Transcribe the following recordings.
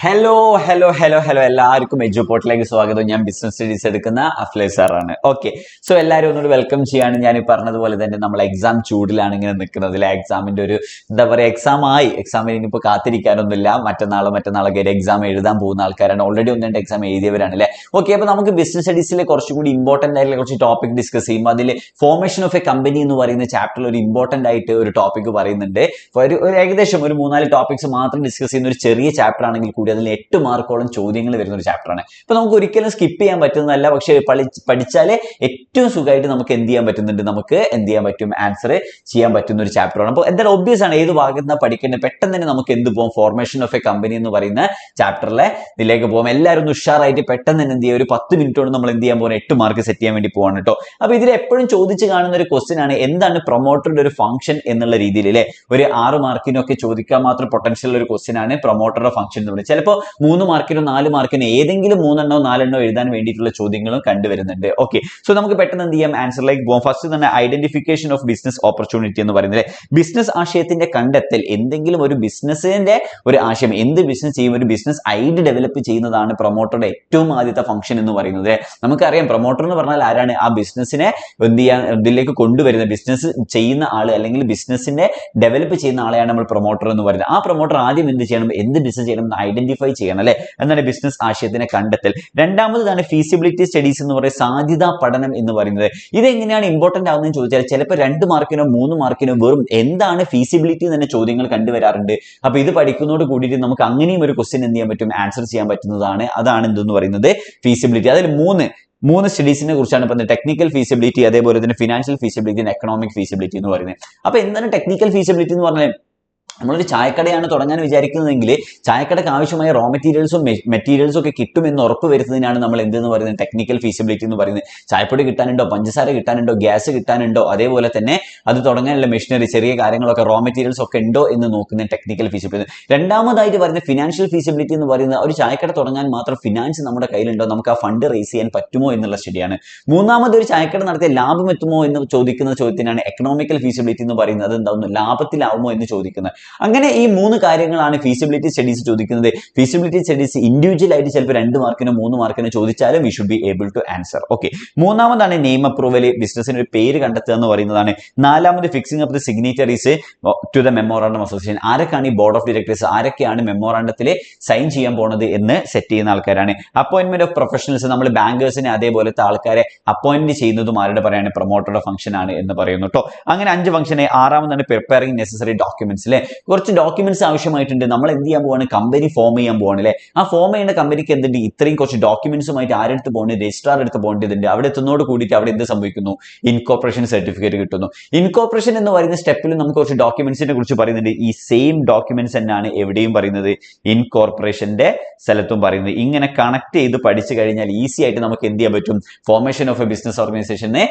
Hello എല്ലാവർക്കും എജുപോർട്ടിലേക്ക് സ്വാഗതം. ഞാൻ ബിസിനസ് സ്റ്റഡീസ് എടുക്കുന്ന അഫ്ലൈ സാറാണ്. ഓക്കെ, സോ എല്ലാവരും ഒന്നുകൂടി വെൽക്കം ചെയ്യാണ്. ഞാൻ ഈ പറഞ്ഞതുപോലെ തന്നെ നമ്മൾ എക്സാം ചൂടിലാണ് ഇങ്ങനെ നിൽക്കുന്നത്. എക്സാമിന്റെ ഒരു എന്താ പറയുക, എക്സാമിന് ഇനിയിപ്പോൾ കാത്തിരിക്കാനൊന്നുമില്ല. മറ്റന്നാളൊക്കെ ഒരു എക്സാം എഴുതാൻ പോകുന്ന ആൾക്കാരാണ്. ഓൾറെഡി ഒന്ന് രണ്ട് എക്സാം എഴുതിയവരാണ് അല്ലേ. ഓക്കെ, അപ്പോൾ നമുക്ക് ബിസിനസ് സ്റ്റഡീസിലെ കുറച്ചുകൂടി ഇമ്പോർട്ടന്റ് ആയിട്ടുള്ള കുറച്ച് ടോപ്പിക് ഡിസ്കസ് ചെയ്യുമ്പോൾ അതിൽ ഫോർമേഷൻ ഓഫ് എ കമ്പനി എന്ന് പറയുന്ന ചാപ്റ്ററിൽ ഒരു ഇമ്പോർട്ടന്റ് ആയിട്ട് ഒരു ടോപ്പിക് പറയുന്നുണ്ട്. ഒരു ഏകദേശം ഒരു 3-4 ടോപ്പിക്സ് മാത്രം ഡിസ്കസ് ചെയ്യുന്ന ഒരു ചെറിയ ചാപ്റ്റർ ആണെങ്കിൽ കൂടി അതിൽ 8 മാർക്കോളം ചോദ്യങ്ങൾ വരുന്ന ഒരു ചാപ്റ്ററാണ്. അപ്പൊ നമുക്ക് ഒരിക്കലും സ്കിപ്പ് ചെയ്യാൻ പറ്റുന്നതല്ല. പക്ഷേ പഠിച്ചാലേ ഏറ്റവും സുഖമായിട്ട് നമുക്ക് എന്ത് ചെയ്യാൻ പറ്റുന്നുണ്ട്, നമുക്ക് എന്ത് ചെയ്യാൻ പറ്റും, ആൻസർ ചെയ്യാൻ പറ്റുന്ന ഒരു ചാപ്റ്ററാണ്. അപ്പോൾ എന്തായാലും ഒബ്വിയസ് ആണ് ഏത് ഭാഗത്താണ് പഠിക്കേണ്ടത്. പെട്ടെന്ന് തന്നെ നമുക്ക് എന്ത് പോകും, ഫോർമേഷൻ ഓഫ് എ കമ്പനി എന്ന് പറയുന്ന ചാപ്റ്ററിലെ ഇതിലേക്ക് പോകും. എല്ലാവരും ഒന്ന് ഉഷാറായിട്ട് പെട്ടെന്ന് തന്നെ എന്ത് ചെയ്യുക, ഒരു 10 മിനിറ്റ് കൊണ്ട് നമ്മൾ എന്ത് ചെയ്യാൻ പോകുന്നത്, 8 മാർക്ക് സെറ്റ് ചെയ്യാൻ വേണ്ടി പോവാണ് കേട്ടോ. അപ്പൊ ഇതിൽ എപ്പോഴും ചോദിച്ച് കാണുന്ന ഒരു ക്വസ്റ്റ്യൻ ആണ്, എന്താണ് പ്രൊമോട്ടറുടെ ഒരു ഫംഗ്ഷൻ എന്നുള്ള രീതിയിൽ അല്ലേ. ഒരു 6 മാർക്കിനൊക്കെ ചോദിക്കാൻ മാത്രം പൊട്ടൻഷ്യൽ ഒരു ക്വസ്റ്റ്യൻ ആണ് പ്രൊമോട്ടറുടെ ഫംഗ്ഷൻ എന്ന് പറയുന്നത്. ചിലപ്പോൾ 3 മാർക്കിനോ 4 മാർക്കിനോ ഏതെങ്കിലും 3 4 എഴുതാൻ വേണ്ടിയിട്ടുള്ള ചോദ്യങ്ങളും കണ്ടുവരുന്നുണ്ട്. ഓക്കെ, സോ നമുക്ക് പെട്ടെന്ന് എന്ത് ചെയ്യാം, ആൻസറിലേക്ക് പോകാം. ഫസ്റ്റ് തന്നെ ഐഡന്റിഫിക്കേഷൻ ഓഫ് ബിസിനസ് ഓപ്പർച്യൂണിറ്റി എന്ന് പറയുന്നത് ബിസിനസ് ആശയത്തിന്റെ കണ്ടെത്തൽ. എന്തെങ്കിലും ഒരു ബിസിനസിന്റെ ഒരു ആശയം, എന്ത് ബിസിനസ് ചെയ്യും, ഒരു ബിസിനസ് ഐഡിയ ഡെവലപ്പ് ചെയ്യുന്നതാണ് പ്രൊമോട്ടറുടെ ഏറ്റവും ആദ്യത്തെ ഫംഗ്ഷൻ എന്ന് പറയുന്നത്. നമുക്കറിയാം പ്രൊമോട്ടർ എന്ന് പറഞ്ഞാൽ ആരാണ്, ആ ബിസിനസിനെ എന്ത് ചെയ്യാൻ ഇതിലേക്ക് കൊണ്ടുവരുന്ന, ബിസിനസ് ചെയ്യുന്ന ആള് അല്ലെങ്കിൽ ബിസിനസിന്റെ ഡെവലപ്പ് ചെയ്യുന്ന ആളെയാണ് നമ്മൾ പ്രൊമോട്ടർ എന്ന് പറയുന്നത്. ആ പ്രൊമോട്ടർ ആദ്യം എന്ത് ചെയ്യണം, എന്ത് ബിസിനസ് ചെയ്യണം എന്ന് ഐഡന്റിഫൈ ചെയ്യണം അല്ലെ. എന്താണ് ബിസിനസ് ആശയത്തിനെ കണ്ടെത്തൽ. രണ്ടാമതാണ് ഫീസിബിലിറ്റി സ്റ്റഡീസ് എന്ന് പറയുന്നത്, സാധ്യതാ പഠനം എന്ന് പറയുന്നത്. ഇതെങ്ങനെയാണ് ഇമ്പോർട്ടന്റ് ആവുന്നതെന്ന് ചോദിച്ചാൽ ചിലപ്പോൾ 2 മാർക്കിനോ 3 മാർക്കിനോ വെറും എന്താണ് ഫീസിബിലിറ്റി തന്നെ ചോദ്യങ്ങൾ കണ്ടുവരാറുണ്ട്. അപ്പൊ ഇത് പഠിക്കുന്നതോട് കൂടിയിട്ട് നമുക്ക് അങ്ങനെയും ഒരു ക്വസ്റ്റ്യൻ എന്ത് ചെയ്യാൻ പറ്റും, ആൻസർ ചെയ്യാൻ പറ്റുന്നതാണ്. അതാണ് എന്തെന്ന് പറയുന്നത് ഫീസിബിലിറ്റി. അതിൽ മൂന്ന് സ്റ്റഡീസിനെ കുറിച്ചാണ് പറയുന്നത്. ടെക്നിക്കൽ ഫീസിബിലിറ്റി, അതേപോലെ തന്നെ ഫിനാൻഷ്യൽ ഫീസിബിലിറ്റി, എക്കണോമിക് ഫീസിബിലിറ്റി എന്ന് പറയുന്നത്. അപ്പൊ എന്താണ് ടെക്നിക്കൽ ഫീസിബിലിറ്റി എന്ന് പറഞ്ഞാൽ, നമ്മളൊരു ചായക്കടയാണ് തുടങ്ങാൻ വിചാരിക്കുന്നതെങ്കിൽ ചായക്കടക്ക് ആവശ്യമായ റോ മെറ്റീരിയൽസും ഒക്കെ കിട്ടുമെന്ന് ഉറപ്പ് വരുത്തുന്നതിനാണ് നമ്മൾ എന്തെന്ന് പറയുന്നത്, ടെക്നിക്കൽ ഫീസിബിലിറ്റി എന്ന് പറയുന്നത്. ചായപ്പൊടി കിട്ടാനുണ്ടോ, പഞ്ചസാര കിട്ടാനുണ്ടോ, ഗ്യാസ് കിട്ടാനുണ്ടോ, അതേപോലെ തന്നെ അത് തുടങ്ങാനുള്ള മെഷീനറി, ചെറിയ കാര്യങ്ങളൊക്കെ, റോ മെറ്റീരിയൽസ് ഒക്കെ ഉണ്ടോ എന്ന് നോക്കുന്ന ടെക്നിക്കൽ ഫീസിബിലിറ്റി. രണ്ടാമതായിട്ട് പറയുന്നത് ഫിനാൻഷ്യൽ ഫീസിബിലിറ്റി എന്ന് പറയുന്നത്, ഒരു ചായക്കട തുടങ്ങാൻ മാത്രം ഫിനാൻസ് നമ്മുടെ കയ്യിലുണ്ടോ, നമുക്ക് ആ ഫണ്ട് റേസ് ചെയ്യാൻ പറ്റുമോ എന്നുള്ള സ്റ്റഡിയാണ്. മൂന്നാമത് ഒരു ചായക്കട നടത്തിയ ലാഭം എത്തുമോ എന്ന് ചോദിക്കുന്ന ചോദ്യത്തിനാണ് എക്കണോമിക്കൽ ഫീസിബിലിറ്റി എന്ന് പറയുന്നത്. അത് എന്താവുന്നു, ലാഭത്തിലാവുമോ എന്ന് ചോദിക്കുന്നത്. അങ്ങനെ ഈ 3 കാര്യങ്ങളാണ് ഫീസിബിലിറ്റി സ്റ്റഡീസ് ചോദിക്കുന്നത്. ഫീസിബിലിറ്റി സ്റ്റഡീസ് ഇൻഡിവിജ്വൽ ആയിട്ട് ചിലപ്പോൾ 2 മാർക്കിനോ 3 മാർക്കിനോ ചോദിച്ചാലും we should be able to answer. Okay, മൂന്നാമതാണ് നെയിം അപ്രൂവൽ, ബിസിനസിന് ഒരു പേര് കണ്ടെത്തുക എന്ന് പറയുന്നതാണ്. നാലാമത് fixing of the signatories to the memorandum association. ആരൊക്കെയാണ് ഈ ബോർഡ് ഓഫ് ഡയറക്ടേഴ്സ്, ആരൊക്കെയാണ് മെമ്മോറാണ്ടത്തിൽ സൈൻ ചെയ്യാൻ പോകുന്നത് എന്ന് സെറ്റ് ചെയ്യുന്ന ആൾക്കാരാണ്. അപ്പോയിന്റ്മെന്റ് ഓഫ് പ്രൊഫഷണൽസ്, നമ്മൾ ബാങ്കേഴ്സിനെ അതേപോലത്തെ ആൾക്കാരെ അപ്പോയിന്റ് ചെയ്യുന്നതും ആരുടെ പറയാണ്, പ്രൊമോട്ടറുടെ ഫംഗ്ഷൻ ആണ് എന്ന് പറയുന്നു കേട്ടോ. അങ്ങനെ 5 ഫംഗ്ഷൻ. ആറാമതാണ് പ്രിപ്പയറിംഗ് നെസസറി ഡോക്യുമെന്റ്സ് അല്ലെ. കുറച്ച് ഡോക്യുമെന്റ്സ് ആവശ്യമായിട്ടുണ്ട്. നമ്മൾ എന്ത് ചെയ്യാൻ പോവാണ്, കമ്പനി ഫോം ചെയ്യാൻ പോവാണ് അല്ലെ. ആ ഫോം ചെയ്യുന്ന കമ്പനിക്ക് എന്തുണ്ട്, ഇത്രയും കുറച്ച് ഡോക്യുമെന്റ്സുമായിട്ട് ആരെടുത്ത് പോകുന്നത്, രജിസ്ട്രാർ എടുത്ത് പോകേണ്ടതുണ്ട്. അവിടെ എത്തുന്നതോട് കൂടിയിട്ട് അവിടെ എന്ത് സംഭവിക്കുന്നു, ഇൻകോർപ്പറേഷൻ സർട്ടിഫിക്കറ്റ് കിട്ടുന്നു. ഇൻകോർപ്പറേഷൻ എന്ന് പറയുന്ന സ്റ്റെപ്പിൽ നമുക്ക് കുറച്ച് ഡോക്യുമെന്റ്സിനെ കുറിച്ച് പറയുന്നുണ്ട്. ഈ സെയിം ഡോക്യുമെന്റ്സ് തന്നെയാണ് എവിടെയും പറയുന്നത്, ഇൻകോർപ്പറേഷന്റെ സ്ഥലത്തും പറയുന്നത്. ഇങ്ങനെ കണക്ട് ചെയ്ത് പഠിച്ചു കഴിഞ്ഞാൽ ഈസി ആയിട്ട് നമുക്ക് എന്ത് ചെയ്യാൻ പറ്റും, ഫോർമേഷൻ ഓഫ് എ ബിസിനസ് ഓർഗനൈസേഷനെ,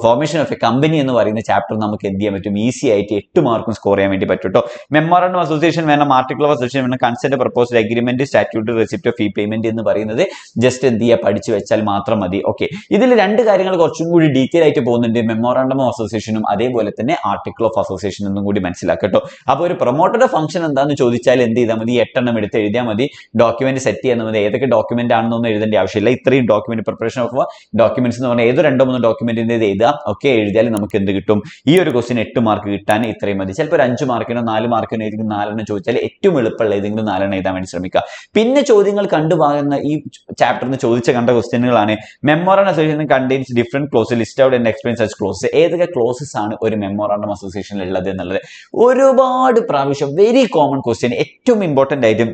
ഫോർമേഷൻ ഓഫ് എ കമ്പനി എന്ന് പറയുന്ന ചാപ്റ്റർ നമുക്ക് എന്ത് ചെയ്യാൻ പറ്റും, ഈസി ആയിട്ട് 8 മാർക്കും സ്കോർ ചെയ്യാൻ വേണ്ടി പറ്റും കേട്ടോ. മെമ്മോറാണ്ടം അസോസിയേഷൻ വേണം, ആർട്ടിക്കിൾ ഓഫ് അസോസിയേഷൻ വേണം, consent, proposal, agreement, statute, receipt of fee payment എന്ന് പറയുന്നത് ജസ്റ്റ് എന്ത് ചെയ്യുക, പഠിച്ചു വെച്ചാൽ മാത്രം മതി. ഓക്കെ, ഇതിൽ 2 കാര്യങ്ങൾ കുറച്ചും കൂടി ഡീറ്റെയിൽ ആയിട്ട് പോകുന്നുണ്ട്, മെമ്മോറാണ്ടം ഓഫ് അസോസിയേഷനും അതേപോലെ തന്നെ ആർട്ടിക്കിൾ ഓഫ് അസോസിയേഷൻ എന്നും കൂടി മനസ്സിലാക്കുക കേട്ടോ. അപ്പോൾ ഒരു പ്രൊമോട്ടറുടെ ഫംഗ്ഷൻ എന്താണെന്ന് ചോദിച്ചാൽ എന്ത് ചെയ്താൽ മതി, 8 എണ്ണം എടുത്ത് എഴുതിയാൽ മതി. ഡോക്യുമെന്റ് സെറ്റ് ചെയ്യാൻ മതി. ഏതൊക്കെ ഡോക്യുമെന്റ് ആണെന്നൊന്നും എഴുതേണ്ട ആവശ്യമില്ല. ഇത്രയും ഡോക്യുമെന്റ്, പ്രിപ്പറേഷൻ ഓഫ് ഡോക്യുമെന്റ്സ് എന്ന് പറഞ്ഞാൽ ഏതോ 2-3 ഡോക്യുമെന്റിന്റെ എഴുതുക. ഓക്കെ, എഴുതിയാൽ നമുക്ക് എന്ത് കിട്ടും, ഈ ഒരു ക്വസ്റ്റ്യൻ 8 മാർക്ക് കിട്ടാൻ ഇത്രയും മതി. ചിലപ്പോൾ 5 മാർക്കിനോ 4 മാർക്കിനോ ഏതെങ്കിലും 4 ചോദിച്ചാൽ ഏറ്റവും എളുപ്പമുള്ള ഏതെങ്കിലും 4 എഴുതാൻ വേണ്ടി ശ്രമിക്കുക. പിന്നെ ചോദ്യങ്ങൾ കണ്ടുപോകുന്ന ഈ ചാപ്റ്ററിന് കണ്ട ക്വസ്റ്റ്യനുകളാണ്. Memorandum association contains different clause, list out and explain such clauses. ഏതൊക്കെ ക്ലോസസ് ആണ് ഒരു മെമ്മോറാണ്ടം അസോസിയേഷനിൽ ഉള്ളത് എന്നുള്ളത് ഒരുപാട് പ്രാവശ്യം വെരി കോമൺ ക്വസ്റ്റ്യൻ. ഏറ്റവും ഇമ്പോർട്ടന്റ് ആയിട്ടും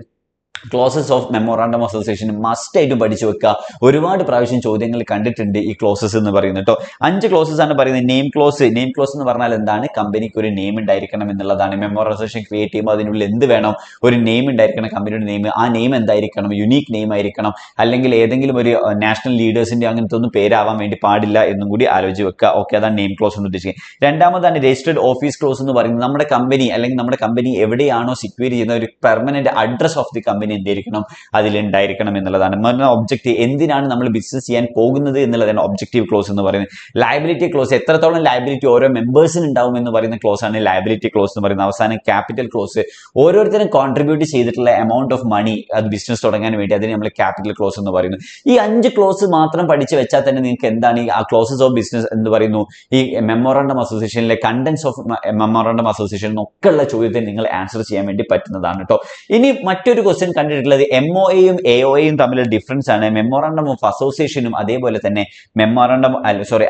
clauses of memorandum association must ആയിട്ട് പഠിച്ചു വെക്കുക. ഒരുപാട് പ്രാവശ്യം ചോദ്യങ്ങൾ കണ്ടിട്ടുണ്ട് ഈ ക്ലോസസ് എന്ന് പറയുന്നത് കേട്ടോ. 5 ക്ലോസസ് ആണ് പറയുന്നത്. നെയിം ക്ലോസ് എന്ന് പറഞ്ഞാൽ എന്താണ്, കമ്പനിക്ക് ഒരു നെയിം ഉണ്ടായിരിക്കണം എന്നുള്ളതാണ്. മെമ്മോറാണ്ടം അസോസിയേഷൻ ക്രിയേറ്റ് ചെയ്യുമ്പോൾ അതിനുള്ളിൽ എന്ത് വേണം, ഒരു നെയിം ഉണ്ടായിരിക്കണം, കമ്പനിയുടെ നെയിം. ആ നെയിം എന്തായിരിക്കണം, യുണീക്ക് നെയിം ആയിരിക്കണം, അല്ലെങ്കിൽ ഏതെങ്കിലും ഒരു നാഷണൽ ലീഡേഴ്സിന്റെ അങ്ങനത്തെ ഒന്നും പേരാവാൻ വേണ്ടി പാടില്ല എന്നും കൂടി ആലോചിച്ച് വെക്കുക. ഓക്കെ, അതാണ് നെയിം ക്ലോസ് എന്ന് ഉദ്ദേശിക്കുന്നത്. രണ്ടാമതാണ് രജിസ്റ്റേർഡ് ഓഫീസ് ക്ലോസ് എന്ന് പറയുന്നത്. നമ്മുടെ കമ്പനി അല്ലെങ്കിൽ നമ്മുടെ കമ്പനി എവിടെയാണോ സിറ്റുവേറ്റ് ചെയ്യുന്ന ഒരു permanent address of the company എന്തായിരിക്കണം, അതിലുണ്ടായിരിക്കണം എന്നുള്ളതാണ് ഒബ്ജക്റ്റീവ്. എന്തിനാണ് നമ്മൾ ബിസിനസ് ചെയ്യാൻ പോകുന്നത് എന്നുള്ളതാണ് ഒബ്ജക്റ്റീവ് ക്ലോസ് എന്ന് പറയുന്നത്. ലയബിലിറ്റി ക്ലോസ്, എത്രത്തോളം ലയബിലിറ്റി ഓരോ മെമ്പേഴ്സിന് ഉണ്ടാവും എന്ന് പറയുന്ന ക്ലോസ് ആണ് ലയബിലിറ്റി ക്ലോസ് എന്ന് പറയുന്നത്. അവസാനം ക്യാപിറ്റൽ ക്ലോസ്, ഓരോരുത്തരും കോൺട്രിബ്യൂട്ട് ചെയ്തിട്ടുള്ള എമൗണ്ട് ഓഫ് മണി അത് ബിസിനസ് തുടങ്ങാൻ വേണ്ടി, അതിന് നമ്മൾ ക്യാപിറ്റൽ ക്ലോസ് എന്ന് പറയുന്നു. ഈ 5 ക്ലോസ് മാത്രം പഠിച്ച് വെച്ചാൽ തന്നെ നിങ്ങൾക്ക് എന്താണ് ഈ ക്ലോസസ് ഓഫ് ബിസിനസ് എന്ന് പറയുന്നു, ഈ മെമ്മോറാണ്ടം അസോസിയേഷനിലെ കണ്ടന്റ്സ് ഓഫ് മെമ്മോറാണ്ടം അസോസിയേഷൻ ഒക്കെ ഉള്ള ചോദ്യത്തിന് നിങ്ങൾ ആൻസർ ചെയ്യാൻ വേണ്ടി പറ്റുന്നതാണ് കേട്ടോ. ഇനി മറ്റൊരു ക്വസ്റ്റ്യൻ കണ്ടിട്ടുള്ളത് MOAയും AOAയും തമ്മിലുള്ള ഡിഫറൻസ് ആണ്. മെമ്മോറാണ്ടം ഓഫ് അസോസിയേഷനും അതേപോലെ തന്നെ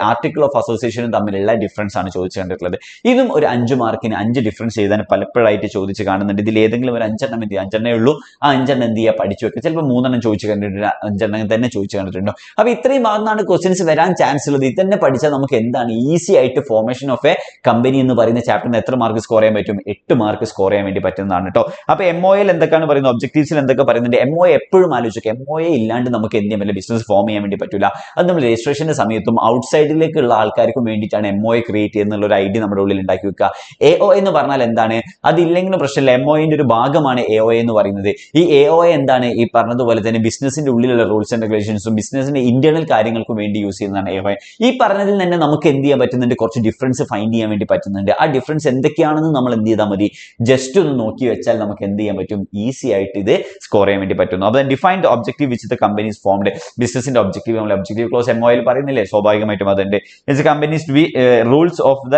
ആർട്ടിക്കിൾ ഓഫ് അസോസിയേഷനും തമ്മിലുള്ള ഡിഫറൻസ് ആണ് ചോദിച്ചു കണ്ടിട്ടുള്ളത്. ഇതും ഒരു 5 മാർക്കിന് 5 ഡിഫറൻസ് എഴുതാൻ പലപ്പോഴായിട്ട് ചോദിച്ച് കാണുന്നുണ്ട്. ഇതിൽ ഏതെങ്കിലും ഒരു 5 എന്ത് ചെയ്യുക, 5 ഉള്ളൂ, ആ 5 എന്ത് ചെയ്യുക, പഠിച്ചു വെക്കുക. ചിലപ്പോൾ 3 ചോദിച്ചു കണ്ടിട്ടുണ്ട്, 5 തന്നെ ചോദിച്ചു കണ്ടിട്ടുണ്ടോ. അപ്പൊ ഇത്രയും ഭാഗത്താണ് ക്വസ്റ്റ്യൻസ് വരാൻ ചാൻസ് ഉള്ളത്. ഇത് തന്നെ പഠിച്ചാൽ നമുക്ക് എന്താണ് ഈസി ആയിട്ട് ഫോർമേഷൻ ഓഫ് എ കമ്പനി എന്ന് പറയുന്ന ചാപ്റ്ററിന് എത്ര മാർക്ക് സ്കോർ ചെയ്യാൻ പറ്റും, 8 മാർക്ക് സ്കോർ ചെയ്യാൻ വേണ്ടി പറ്റുന്നതാണ് കേട്ടോ. അപ്പൊ MOAയിൽ എന്തൊക്കെയാണ് പറയുന്നത്, ഒബ്ജക്റ്റീവ്സിൽ എന്തൊക്കെ പറയുന്നുണ്ട്. MOA എപ്പോഴും ആലോചിക്കുക, MOA ഇല്ലാണ്ട് നമുക്ക് എന്ത് ചെയ്യാൻ പറ്റില്ല, ബിസിനസ് ഫോം ചെയ്യാൻ വേണ്ടി പറ്റില്ല. അത് നമ്മൾ രജിസ്ട്രേഷന്റെ സമയത്തും ഔട്ട്സൈഡിലേക്കുള്ള ആൾക്കാർക്കും വേണ്ടിയിട്ടാണ് MOA ക്രിയേറ്റ് ചെയ്യുന്നുള്ള ഒരു ഐഡിയ നമ്മുടെ ഉള്ളിൽ ഉണ്ടാക്കി വെക്കുക. AOA എന്ന് പറഞ്ഞാൽ എന്താണ്, അതില്ലെങ്കിലും പ്രശ്നമില്ല, MOAന്റെ ഒരു ഭാഗമാണ് AOA എന്ന് പറയുന്നത്. ഈ AOA എന്താണ്, ഈ പറഞ്ഞതുപോലെ തന്നെ ബിസിനസിന്റെ ഉള്ളിലുള്ള റൂൾസ് ആൻഡ് റെഗുലേഷൻസും ബിസിനസിന്റെ ഇന്റേണൽ കാര്യങ്ങൾക്കും വേണ്ടി യൂസ് ചെയ്യുന്നതാണ് AOA. ഈ പറഞ്ഞതിൽ തന്നെ നമുക്ക് എന്ത് ചെയ്യാൻ പറ്റുന്നുണ്ട്, കുറച്ച് ഡിഫറൻസ് ഫൈൻഡ് ചെയ്യാൻ വേണ്ടി പറ്റുന്നുണ്ട്. ആ ഡിഫറൻസ് എന്തൊക്കെയാണെന്ന് നമ്മൾ എന്ത് ചെയ്താൽ മതി, ജസ്റ്റ് ഒന്ന് നോക്കി വെച്ചാൽ നമുക്ക് എന്ത് ചെയ്യാൻ പറ്റും, ഈസി ആയിട്ട് ഇത് സ്കോർ ചെയ്യാൻ വേണ്ടി പറ്റുന്നു. അപ്പോൾ define the objective which the company is formed, ബിസിനസിന്റെ ഒബ്ജക്റ്റീവ് നമ്മൾ ഒബ്ജക്റ്റീവ് ക്ലോസ് MOAയിൽ പറയുന്നില്ലേ, സ്വാഭാവികമായിട്ടും അതുണ്ട്. കമ്പനീസ് റൂൾസ് ഓഫ് ദ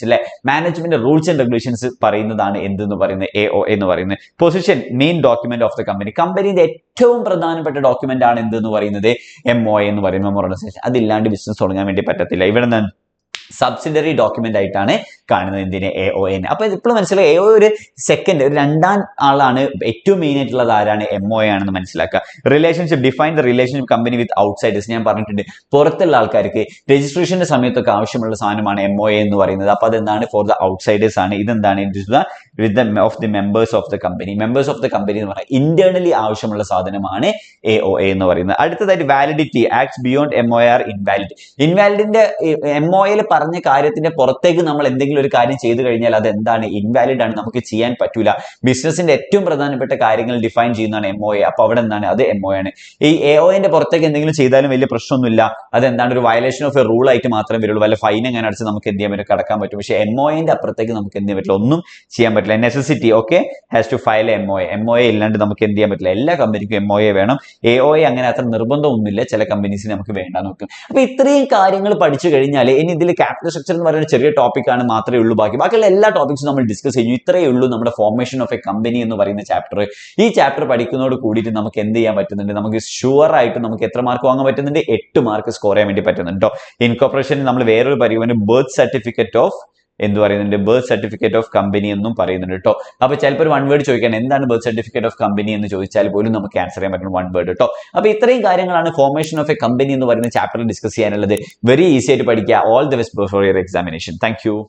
അല്ലെ, മാനേജ്മെന്റ് റൂൾസ് ആൻഡ് റെഗുലേഷൻസ് പറയുന്നതാണ് എന്തെന്ന് പറയുന്നത് AOA എന്ന് പറയുന്നത്. Position, main document of the company, കമ്പനിയുടെ ഏറ്റവും പ്രധാനപ്പെട്ട ഡോക്യുമെന്റ് ആണ് എന്തെന്ന് പറയുന്നത് MOA എന്ന് പറയുന്നത്, മെമ്മോറണ്ടം. അതില്ലാണ്ട് ബിസിനസ് തുടങ്ങാൻ വേണ്ടി പറ്റത്തില്ല. ഇവിടെ നിന്ന് സബ്സിഡറി ഡോക്യുമെന്റ് ആയിട്ടാണ് കാണുന്നത് എന്തിനെ, AOA. അപ്പൊ ഇപ്പോഴും മനസ്സിലായി, AOA ഒരു സെക്കൻഡ്, ഒരു 2ാം ആളാണ്. ഏറ്റവും മെയിൻ ആയിട്ടുള്ളത് ആരാണ്, MOA ആണെന്ന് മനസ്സിലാക്കുക. Relationship, define the relationship company with outsiders. ഞാൻ പറഞ്ഞിട്ടുണ്ട്, പുറത്തുള്ള ആൾക്കാർക്ക് രജിസ്ട്രേഷന്റെ സമയത്തൊക്കെ ആവശ്യമുള്ള സാധനമാണ് MOA എന്ന് പറയുന്നത്. അപ്പൊ അതെന്താണ്, ഫോർ ദ ഔട്ട്സൈഡേഴ്സ് ആണ്. ഇതെന്താണ്, of the members of the company. Members of the company എന്ന് പറഞ്ഞാൽ ഇന്റേണലി ആവശ്യമുള്ള സാധനമാണ് AOA എന്ന് പറയുന്നത്. അടുത്തതായിട്ട് validity, acts beyond MOA invalid. ഇൻവാലിഡിന്റെ MOAയിൽ പറഞ്ഞ കാര്യത്തിന്റെ പുറത്തേക്ക് നമ്മൾ എന്തെങ്കിലും ഒരു കാര്യം ചെയ്തു കഴിഞ്ഞാൽ അത് എന്താണ്, ഇൻവാലിഡ് ആണ്, നമുക്ക് ചെയ്യാൻ പറ്റൂല. ബിസിനസിന്റെ ഏറ്റവും പ്രധാനപ്പെട്ട കാര്യങ്ങൾ ഡിഫൈൻ ചെയ്യുന്നതാണ് MOA. അപ്പൊ അവിടെ എന്താണ്, അത് MOA ആണ്. ഈ AOAന്റെ പുറത്തേക്ക് എന്തെങ്കിലും ചെയ്താലും വലിയ പ്രശ്നമൊന്നുമില്ല, അതെന്താണ്, ഒരു വയലേഷൻ ഓഫ് എ റൂൾ ആയിട്ട് മാത്രമേ വരുള്ളൂ. വല്ല ഫൈൻ എങ്ങനെ അടിച്ച് നമുക്ക് എന്ത് ചെയ്യാൻ പറ്റും, കടക്കാൻ പറ്റും. പക്ഷേ MOAന്റെ അപ്പുറത്തേക്ക് നമുക്ക് എന്ത് ചെയ്യാൻ പറ്റില്ല, ഒന്നും ചെയ്യാൻ പറ്റില്ല. Necessity, okay, has to file MOA ഇല്ലാണ്ട് നമുക്ക് എന്ത് ചെയ്യാൻ പറ്റില്ല. എല്ലാ കമ്പനിക്കും MOA വേണം. AOA അങ്ങനെ അത്ര നിർബന്ധമൊന്നുമില്ല, ചില കമ്പനീസിന് നമുക്ക് വേണ്ട നോക്കും. അപ്പൊ ഇത്രയും കാര്യങ്ങൾ പഠിച്ചു കഴിഞ്ഞാൽ ഇനി ഇതിൽ ക്യാപിറ്റൽ സ്ട്രക്ചർ എന്ന് പറയുന്ന ചെറിയ ടോപ്പിക്കാണ് മാത്രമേ ഉള്ളൂ. ബാക്കിയുള്ള എല്ലാ ടോപ്പിക്സും നമ്മൾ ഡിസ്കസ് ചെയ്യും. ഇത്രയേ ഉള്ളൂ നമ്മുടെ ഫോർമേഷൻ ഓഫ് എ കമ്പനി എന്ന് പറയുന്ന ചാപ്റ്റർ. ഈ ചാപ്റ്റർ പഠിക്കുന്നതോട് കൂടിയിട്ട് നമുക്ക് എന്ത് ചെയ്യാൻ പറ്റുന്നുണ്ട്, നമുക്ക് ഷുവർ ആയിട്ട് നമുക്ക് എത്ര മാർക്ക് വാങ്ങാൻ പറ്റുന്നുണ്ട്, 8 മാർക്ക് സ്കോർ ചെയ്യാൻ വേണ്ടി പറ്റുന്നുണ്ട് കേട്ടോ. ഇൻകോർപ്പറേഷനിൽ നമ്മൾ വേറൊരു പരിപാടി ബർത്ത് സർട്ടിഫിക്കറ്റ് ഓഫ് എന്ത് പറയുന്നുണ്ട്, ബർത്ത് സർട്ടിഫിക്കറ്റ് ഓഫ് കമ്പനി എന്നും പറയുന്നുണ്ട് കേട്ടോ. അപ്പൊ ചിലപ്പോൾ ഒരു 1 വേർഡ് ചോദിക്കാൻ, എന്താണ് ബർത്ത് സർട്ടിഫിക്കറ്റ് ഓഫ് കമ്പനി എന്ന് ചോദിച്ചാൽ പോലും നമുക്ക് ആൻസർ ചെയ്യാൻ പറ്റുന്ന 1 വേർഡ് കേട്ടോ. അപ്പൊ ഇത്രയും കാര്യങ്ങളാണ് ഫോർമേഷൻ ഓഫ് എ കമ്പനി എന്ന് പറയുന്ന ചാപ്റ്ററിൽ ഡിസ്കസ് ചെയ്യാനുള്ളത്. വെരി ഈസി ആയിട്ട് പഠിക്കുക. All the best for your examination. Thank you.